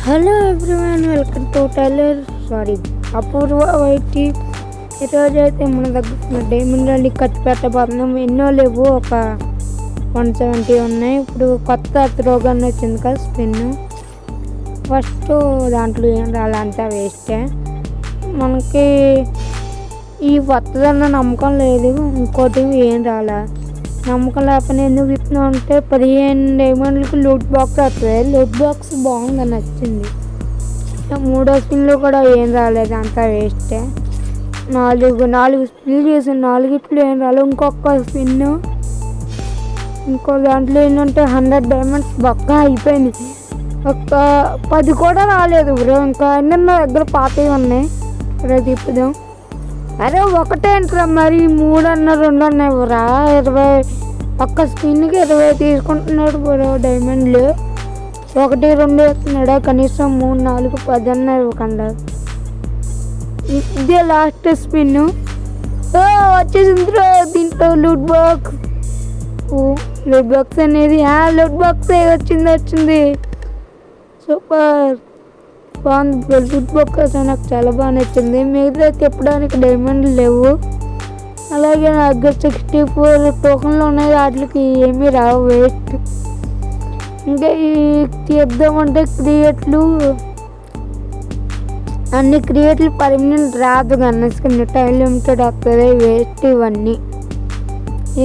Hello everyone, welcome to Apoorva YT. ఈరోజు అయితే మన దగ్గర డైమండ్ రండి ఖర్చు పెట్టబోతున్నాం. ఎన్నో లేవు, ఒక 170 ఉన్నాయి. ఇప్పుడు కొత్త త్రోగన్ వచ్చింది కదా స్పిన్. ఫస్ట్ దాంట్లో ఏం రాలంతా వేస్టే. మనకి ఈ వస్తుందన్న నమ్మకం లేదు. ఇంకోటి ఏం రాలా, నమ్మకం లేకపోతే ఎందుకు విప్పినా ఉంటే 15 డైమండ్లకి లూట్ బాక్స్ వస్తుంది. లూట్ బాక్స్ బాగుందని నచ్చింది. మూడో స్పిన్లో కూడా ఏం రాలేదు, అంతా వేస్టే. నాలుగు స్పిన్లు చేసాను, 4 ఏం రాలేదు. ఇంకొక స్పిన్, ఇంకో దాంట్లో ఏంటంటే 100 డైమండ్స్ బొక్క అయిపోయింది. ఒక 10 కూడా రాలేదు బ్రో. ఇంకా అన్నీ నా దగ్గర పాతవి ఉన్నాయి, ఇక్కడ తిప్పుదాం. అరే ఒకటేంట్రా మరి, 3 అన్న 2 అన్న ఇవ్వరా? 20 ఒక్క స్పిన్కి 20 తీసుకుంటున్నాడు బ్రో డైమండ్లు. 1, 2 వేస్తున్నాడా? కనీసం 3, 4, 10 అన్న ఇవ్వకుండా. ఇదే లాస్ట్ స్పిన్. వచ్చేసింది దీంట్లో లూట్ బాక్స్. లూట్ బాక్స్ అనేది లూట్ బాక్స్ వచ్చింది. సూపర్ బాగుంది. లూట్ బాక్స్ నాకు చాలా బాగా నచ్చింది. మిగతా తిప్పడానికి డైమండ్లు లేవు. అలాగే నా దగ్గర 64 టోకన్లు ఉన్నాయి, వాటికి ఏమీ రావు, వేస్ట్. ఇంకా ఈ తీద్దామంటే అన్ని క్రియేట్లు పర్మనెంట్ రాదు, కన్నా టైం లిమిటెడ్ వస్తుంది, వేస్ట్ ఇవన్నీ.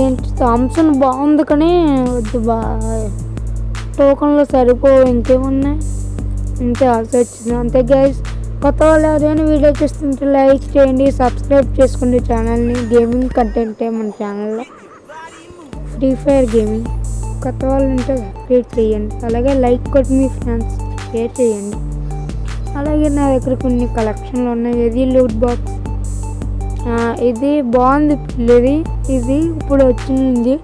ఏంటి థామ్సన్ బాగుంది కానీ వద్దు, టోకన్లు సరిపోవు. ఇంకేమున్నాయి, ఇంతే ఆల్సో వచ్చింది. అంతే గైస్. కొత్త వాళ్ళు ఎవరైనా వీడియో చూస్తుంటే లైక్ చేయండి, సబ్స్క్రైబ్ చేసుకోండి ఛానల్ని. గేమింగ్ కంటెంటే మన ఛానల్లో, ఫ్రీ ఫైర్ గేమింగ్. కొత్త వాళ్ళు ఉంటే సబ్స్క్రైబ్ చేయండి, అలాగే లైక్ కొట్టి మీ ఫ్రెండ్స్ షేర్ చేయండి. అలాగే నా దగ్గర కొన్ని కలెక్షన్లు ఉన్నాయి. ఇది లూట్ బాక్స్, ఇది బాగుంది పిల్లది. ఇది ఇప్పుడు వచ్చింది,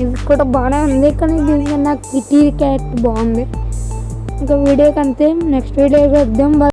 ఇది కూడా బాగానే ఉంది. కానీ దీనికి నాకు కిటీ క్యాట్ బాగుంది. ఇంకా వీడియో కంటే నెక్స్ట్ వీడియోకి వద్దాం.